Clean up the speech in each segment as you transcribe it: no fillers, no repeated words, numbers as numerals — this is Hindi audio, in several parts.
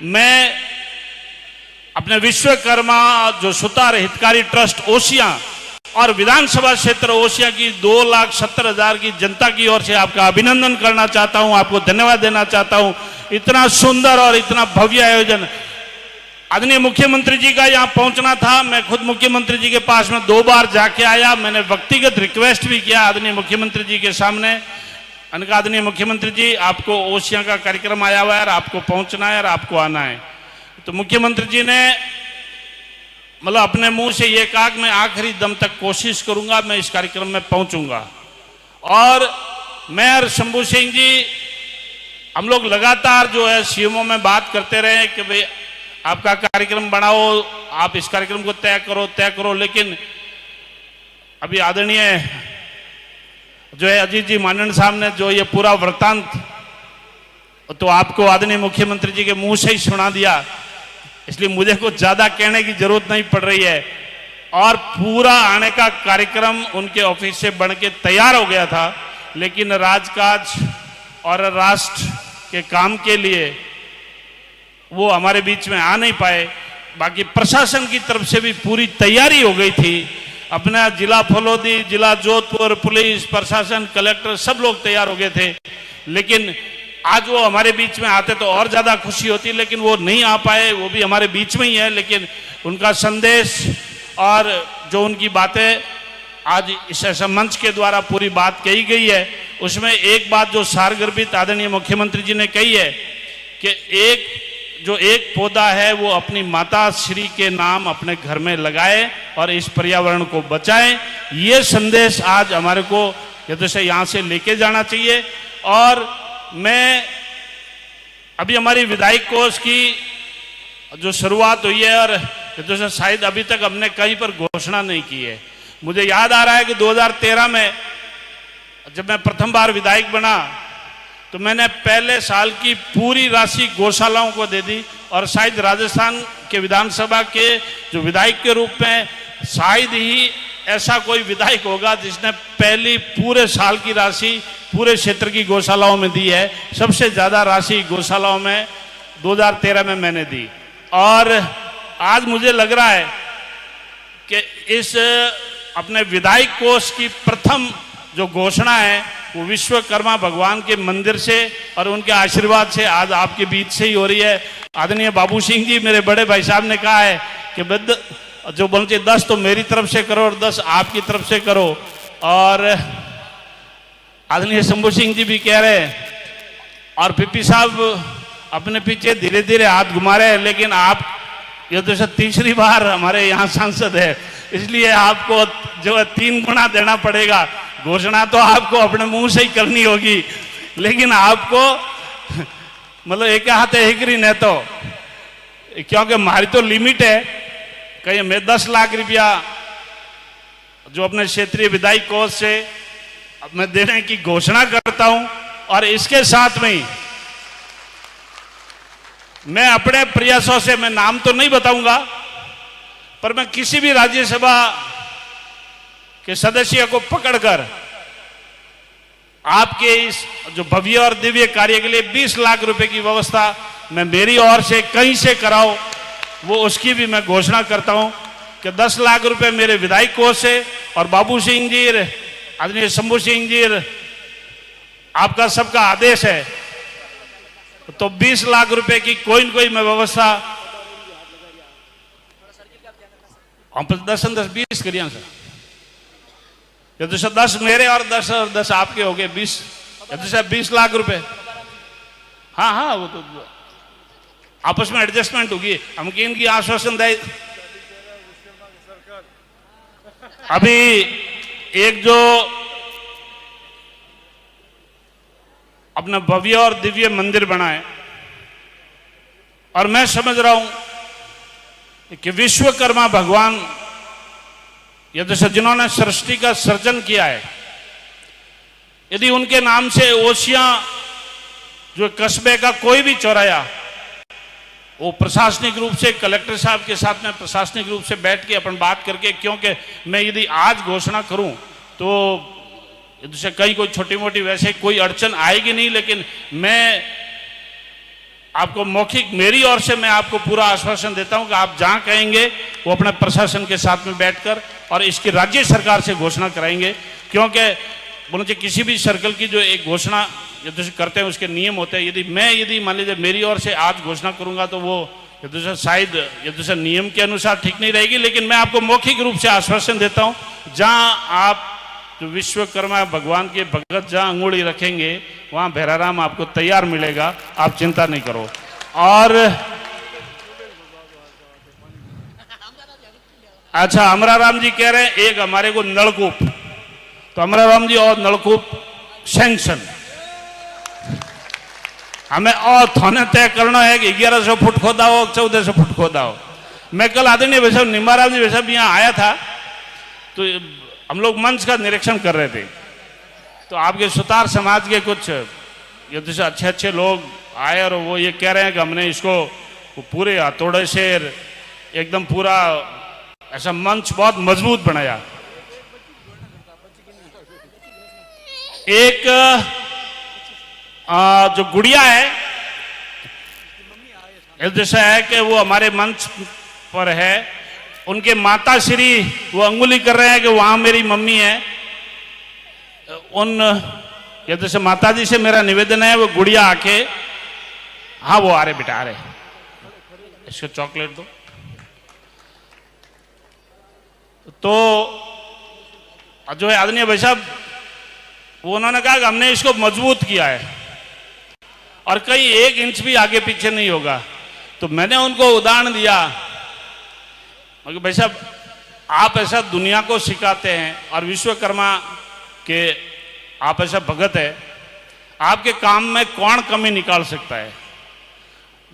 मैं अपने विश्वकर्मा जो सुतार हितकारी ट्रस्ट ओसिया और विधानसभा क्षेत्र ओसिया की 2,70,000 की जनता की ओर से आपका अभिनंदन करना चाहता हूं, आपको धन्यवाद देना चाहता हूं। इतना सुंदर और इतना भव्य आयोजन। आदरणीय मुख्यमंत्री जी का यहाँ पहुंचना था, मैं खुद मुख्यमंत्री जी के पास में 2 बार जाके आया। मैंने व्यक्तिगत रिक्वेस्ट भी किया आदरणीय मुख्यमंत्री जी के सामने। अनका आदरणीय मुख्यमंत्री जी, आपको ओसिया का कार्यक्रम आया हुआ है और आपको पहुंचना है और आपको आना है। तो मुख्यमंत्री जी ने मतलब अपने मुंह से ये कहा कि मैं आखिरी दम तक कोशिश करूंगा, मैं इस कार्यक्रम में पहुंचूंगा। और मैं और शंभू सिंह जी हम लोग लगातार जो है सीएमओ में बात करते रहे कि भाई आपका कार्यक्रम बनाओ, आप इस कार्यक्रम को तय करो। लेकिन अभी आदरणीय जो है अजीत जी मानन साहब ने जो ये पूरा वृत्तांत तो आपको आदरणीय मुख्यमंत्री जी के मुंह से ही सुना दिया, इसलिए मुझे कुछ ज्यादा कहने की जरूरत नहीं पड़ रही है। और पूरा आने का कार्यक्रम उनके ऑफिस से बन के तैयार हो गया था, लेकिन राजकाज और राष्ट्र के काम के लिए वो हमारे बीच में आ नहीं पाए। बाकी प्रशासन की तरफ से भी पूरी तैयारी हो गई थी। अपना जिला फलोदी, जिला जोधपुर, पुलिस प्रशासन, कलेक्टर सब लोग तैयार हो गए थे। लेकिन आज वो हमारे बीच में आते तो और ज्यादा खुशी होती, लेकिन वो नहीं आ पाए। वो भी हमारे बीच में ही है, लेकिन उनका संदेश और जो उनकी बातें आज इस ऐसा मंच के द्वारा पूरी बात कही गई है, उसमें एक बात जो सारगर्भित आदरणीय मुख्यमंत्री जी ने कही है कि एक पौधा है वो अपनी माता श्री के नाम अपने घर में लगाए और इस पर्यावरण को बचाएं। ये संदेश आज हमारे को जैसे यहाँ से लेके जाना चाहिए। और मैं अभी हमारी विधायक कोष की जो शुरुआत हुई है और जैसे शायद अभी तक हमने कहीं पर घोषणा नहीं की है। मुझे याद आ रहा है कि 2013 में जब मैं प्रथम बार विधायक बना तो मैंने पहले साल की पूरी राशि गौशालाओं को दे दी। और शायद राजस्थान के विधानसभा के जो विधायक के रूप में शायद ही ऐसा कोई विधायक होगा जिसने पहली पूरे साल की राशि पूरे क्षेत्र की गौशालाओं में दी है। सबसे ज्यादा राशि गौशालाओं में 2013 में मैंने दी। और आज मुझे लग रहा है कि इस अपने विधायक कोष की प्रथम जो घोषणा है वो विश्वकर्मा भगवान के मंदिर से और उनके आशीर्वाद से आज आपके बीच से ही हो रही है। आदरणीय बाबू सिंह जी, मेरे बड़े भाई साहब ने कहा है कि जो बोलते 10 तो मेरी तरफ से करो और 10 आपकी तरफ से करो। और आदरणीय शंभू सिंह जी भी कह रहे हैं और पीपी साहब अपने पीछे धीरे धीरे हाथ घुमा रहे हैं, लेकिन आप ये तो तीसरी बार हमारे यहाँ सांसद है, इसलिए आपको जो है 3 गुना देना पड़ेगा। घोषणा तो आपको अपने मुंह से ही करनी होगी, लेकिन आपको मतलब एक हाथ है हिकरी नहीं तो, क्योंकि हमारी तो लिमिट है। कहीं मैं 10 लाख रुपया जो अपने क्षेत्रीय विधायक कोष से मैं देने की घोषणा करता हूं। और इसके साथ में ही मैं अपने प्रयासों से, मैं नाम तो नहीं बताऊंगा, पर मैं किसी भी राज्यसभा के सदस्य को पकड़कर आपके इस जो भव्य और दिव्य कार्य के लिए 20 लाख रुपए की व्यवस्था मैं मेरी ओर से कहीं से कराऊं, वो उसकी भी मैं घोषणा करता हूं कि 10 लाख रुपए मेरे विधायक कोष से और बाबू सिंह जी, आदरणीय शंभू सिंह जी, आपका सबका आदेश है तो 20 लाख रुपए की कोई न कोई मैं व्यवस्था हम 10-20 करिए सर। जैसे 10 मेरे और 10 आपके हो गए 20, जैसे 20 लाख रुपए। हाँ, वो तो आपस में एडजस्टमेंट होगी। हम इनकी आश्वासन दे। अभी एक जो अपना भव्य और दिव्य मंदिर बना है, और मैं समझ रहा हूं कि विश्वकर्मा भगवान या जैसे जिन्होंने सृष्टि का सर्जन किया है, यदि उनके नाम से ओसिया जो कस्बे का कोई भी चौराया, वो प्रशासनिक रूप से कलेक्टर साहब के साथ में प्रशासनिक रूप से बैठ के अपन बात करके, क्योंकि मैं यदि आज घोषणा करूं तो जैसे कहीं कोई छोटी मोटी वैसे कोई अड़चन आएगी नहीं, लेकिन मैं आपको मौखिक मेरी ओर से मैं आपको पूरा आश्वासन देता हूं कि आप जहां कहेंगे वो अपने प्रशासन के साथ में बैठकर और इसकी राज्य सरकार से घोषणा कराएंगे। क्योंकि बोलो जी किसी भी सर्कल की जो एक घोषणा यदि करते हैं उसके नियम होते हैं। यदि मान लीजिए मेरी ओर से आज घोषणा करूंगा तो वो यदि शायद यदि नियम के अनुसार ठीक नहीं रहेगी, लेकिन मैं आपको मौखिक रूप से आश्वासन देता हूं जहां आप जो विश्वकर्मा भगवान के भगत जहां अंगुली रखेंगे वहां भैराराम आपको तैयार मिलेगा, आप चिंता नहीं करो। और अच्छा, अमराराम जी कह रहे हैं एक हमारे को नलकूप, तो अमराराम जी और नलकूप सैंक्शन हमें और थाने तय करना है कि 1100 फुट खोदा हो 1400 फुट खोदा हो। मैं कल आदरणीय वैसा निम्बाराम जी वैसा भी यहाँ आया था तो हम लोग मंच का निरीक्षण कर रहे थे, तो आपके सुतार समाज के कुछ ये अच्छे अच्छे लोग आए और वो ये कह रहे हैं कि हमने इसको पूरे हथौड़े से एकदम पूरा ऐसा मंच बहुत मजबूत बनाया। एक जो गुड़िया है जैसा है कि वो हमारे मंच पर है, उनके माता श्री वो अंगुली कर रहे हैं कि वहां मेरी मम्मी है। उन जैसे माता जी से मेरा निवेदन है वो गुड़िया आके, हाँ वो आ रहे बेटा आ रहे, इसको चॉकलेट दो। तो जो है आदरणीय भाई साहब वो उन्होंने कहा कि हमने इसको मजबूत किया है और कहीं 1 इंच भी आगे पीछे नहीं होगा। तो मैंने उनको उदाहरण दिया मगर भाई साहब आप ऐसा दुनिया को सिखाते हैं और विश्वकर्मा के आप ऐसा भगत है, आपके काम में कौन कमी निकाल सकता है?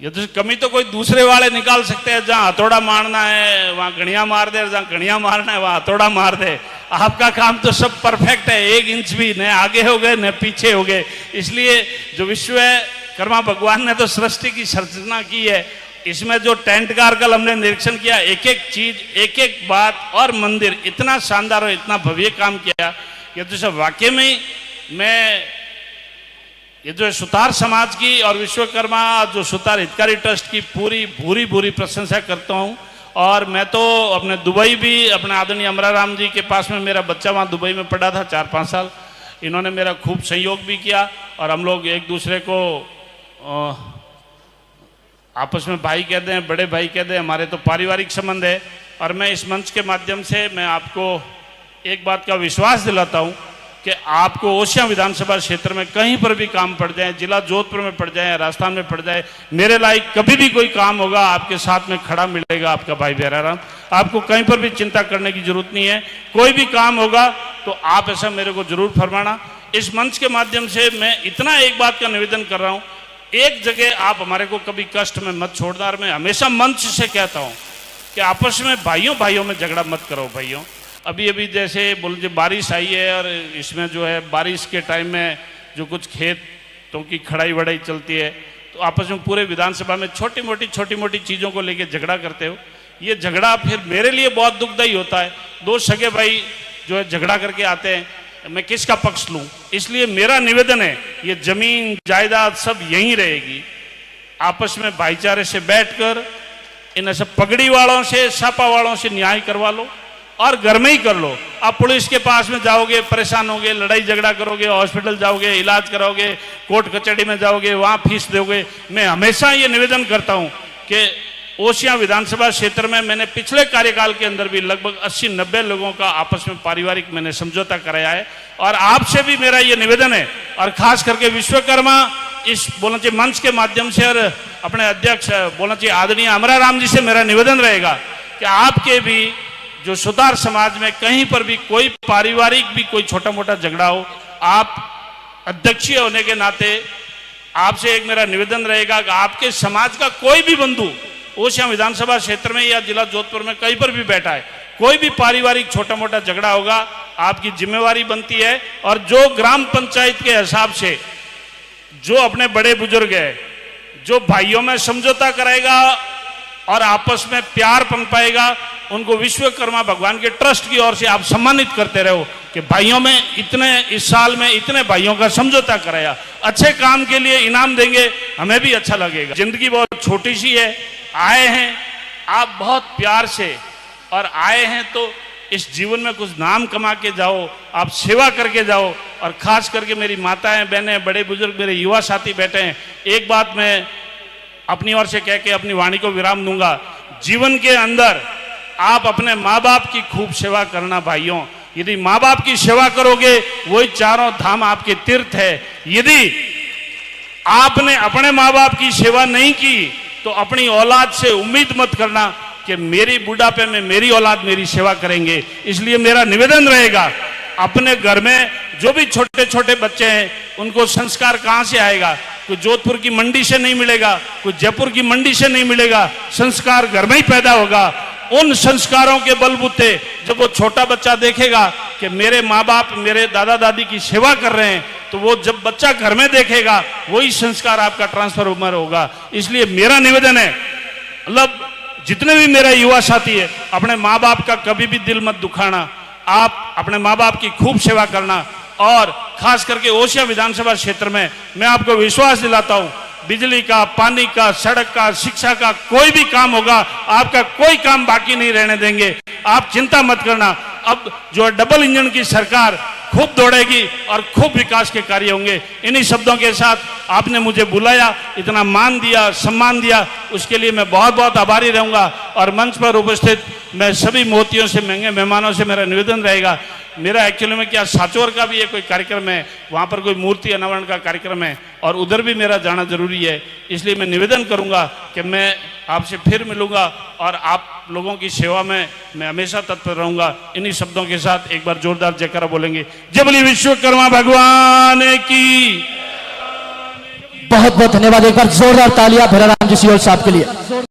ये तो कमी तो कोई दूसरे वाले निकाल सकते हैं, जहां हथौड़ा मारना है वहां गणिया मार दे, जहां गणिया मारना है वहां हथौड़ा मार दे। आपका काम तो सब परफेक्ट है, 1 इंच भी न आगे हो गए न पीछे हो गए। इसलिए जो विश्वकर्मा भगवान ने तो सृष्टि की सर्जना की है, इसमें जो टेंट का कल हमने निरीक्षण किया, एक एक चीज एक एक बात और मंदिर इतना शानदार और इतना भव्य काम किया, ये तो सब वाकई में मैं ये जो सुतार समाज की और विश्वकर्मा जो सुतार हितकारी ट्रस्ट की पूरी प्रशंसा करता हूं। और मैं तो अपने दुबई भी अपने आदरणीय अमराराम जी के पास में मेरा बच्चा वहाँ दुबई में पढ़ा था 4-5 साल, इन्होंने मेरा खूब सहयोग भी किया और हम लोग एक दूसरे को आपस में भाई कहते हैं, बड़े भाई कहते हैं, हमारे तो पारिवारिक संबंध है। और मैं इस मंच के माध्यम से मैं आपको एक बात का विश्वास दिलाता हूं कि आपको ओसियां विधानसभा क्षेत्र में कहीं पर भी काम पड़ जाए, जिला जोधपुर में पड़ जाए, राजस्थान में पड़ जाए, मेरे लायक कभी भी कोई काम होगा आपके साथ में खड़ा मिलेगा आपका भाई भैराराम। आपको कहीं पर भी चिंता करने की जरूरत नहीं है, कोई भी काम होगा तो आप ऐसा मेरे को जरूर फरमाना। इस मंच के माध्यम से मैं इतना एक बात का निवेदन कर रहा हूं, एक जगह आप हमारे को कभी कष्ट में मत छोड़ना। और मैं हमेशा मंच से कहता हूं कि आपस में भाइयों में झगड़ा मत करो भाइयों। अभी जैसे बोल बारिश आई है और इसमें जो है बारिश के टाइम में जो कुछ खेतों की खड़ाई वड़ाई चलती है तो आपस में पूरे विधानसभा में छोटी मोटी चीज़ों को लेके झगड़ा करते हो। ये झगड़ा फिर मेरे लिए बहुत दुखदायी होता है। 2 सगे भाई जो है झगड़ा करके आते हैं, मैं किसका पक्ष लूं? इसलिए मेरा निवेदन है ये जमीन जायदाद सब यहीं रहेगी, आपस में भाईचारे से बैठकर इन सब पगड़ी वालों से छापा वालों से न्याय करवा लो और घर में ही कर लो। आप पुलिस के पास में जाओगे परेशान होगे, लड़ाई झगड़ा करोगे, हॉस्पिटल जाओगे, इलाज कराओगे, कोर्ट कचहरी में जाओगे, वहां फीस दोगे। मैं हमेशा ये निवेदन करता हूं कि ओसियां विधानसभा क्षेत्र में मैंने पिछले कार्यकाल के अंदर भी लगभग 80-90 लोगों का आपस में पारिवारिक मैंने समझौता कराया है। और आपसे भी मेरा ये निवेदन है और खास करके विश्वकर्मा इस बोलना चाहिए मंच के माध्यम से और अपने अध्यक्ष बोलना चाहिए आदरणीय अमराराम जी से मेरा निवेदन रहेगा कि आपके भी जो सुतार समाज में कहीं पर भी कोई पारिवारिक भी कोई छोटा मोटा झगड़ा हो, आप अध्यक्षीय होने के नाते आपसे एक मेरा निवेदन रहेगा कि आपके समाज का कोई भी बंधु ओसियां विधानसभा क्षेत्र में या जिला जोधपुर में कहीं पर भी बैठा है, कोई भी पारिवारिक छोटा मोटा झगड़ा होगा, आपकी जिम्मेवारी बनती है। और जो ग्राम पंचायत के हिसाब से जो अपने बड़े बुजुर्ग है, जो भाइयों में समझौता कराएगा और आपस में प्यार पनपाएगा। उनको विश्वकर्मा भगवान के ट्रस्ट की ओर से आप सम्मानित करते रहो कि भाइयों में इतने, इस साल में इतने भाइयों का समझौता कराया, अच्छे काम के लिए इनाम देंगे, हमें भी अच्छा लगेगा। जिंदगी बहुत छोटी सी है, आए हैं आप बहुत प्यार से, और आए हैं तो इस जीवन में कुछ नाम कमा के जाओ, आप सेवा करके जाओ। और खास करके मेरी माताएं, बहनें, बड़े बुजुर्ग, मेरे युवा साथी बैठे हैं, एक बात मैं अपनी ओर से कह के अपनी वाणी को विराम दूंगा। जीवन के अंदर आप अपने माँ बाप की खूब सेवा करना भाइयों। यदि माँ बाप की सेवा करोगे, वही चारों धाम आपके तीर्थ है। यदि आपने अपने माँ बाप की सेवा नहीं की तो अपनी औलाद से उम्मीद मत करना कि मेरी बुढ़ापे में मेरी औलाद मेरी सेवा करेंगे। इसलिए मेरा निवेदन रहेगा, अपने घर में जो भी छोटे छोटे बच्चे हैं उनको संस्कार कहाँ से आएगा? कोई जोधपुर की मंडी से नहीं मिलेगा, कोई जयपुर की मंडी से नहीं मिलेगा, संस्कार घर में ही पैदा होगा। उन संस्कारों के बलबूते जब वो छोटा बच्चा देखेगा कि मेरे माँ बाप, मेरे दादा दादी की सेवा कर रहे हैं, तो वो जब बच्चा घर में देखेगा वही संस्कार आपका ट्रांसफर उम्र होगा। इसलिए मेरा निवेदन है, मतलब जितने भी मेरा युवा साथी है, अपने माँ बाप का कभी भी दिल मत दुखाना, आप अपने माँ बाप की खूब सेवा करना। और खास करके ओसिया विधानसभा क्षेत्र में मैं आपको विश्वास दिलाता हूं, बिजली का, पानी का, सड़क का, शिक्षा का कोई भी काम होगा, आपका कोई काम बाकी नहीं रहने देंगे। आप चिंता मत करना। अब जो डबल इंजन की सरकार खूब दौड़ेगी और खूब विकास के कार्य होंगे। इन्हीं शब्दों के साथ आपने मुझे बुलाया, इतना मान दिया, सम्मान दिया, उसके लिए मैं बहुत बहुत आभारी रहूंगा। और मंच पर उपस्थित मैं सभी मोतियों से, महंगे मेहमानों से मेरा निवेदन रहेगा, मेरा एक्चुअली में क्या साचौर का भी ये कोई कार्यक्रम है, वहाँ पर कोई मूर्ति अनावरण का कार्यक्रम है और उधर भी मेरा जाना जरूरी है। इसलिए मैं निवेदन करूँगा कि मैं आपसे फिर मिलूँगा और आप लोगों की सेवा में मैं हमेशा तत्पर रहूँगा। इन्हीं शब्दों के साथ एक बार जोरदार जयकारा बोलेंगे, जय बोले विश्वकर्मा भगवान की। बहुत बहुत धन्यवाद। एक बार जोरदार तालियां भैराराम जी सियोल साहब के लिए।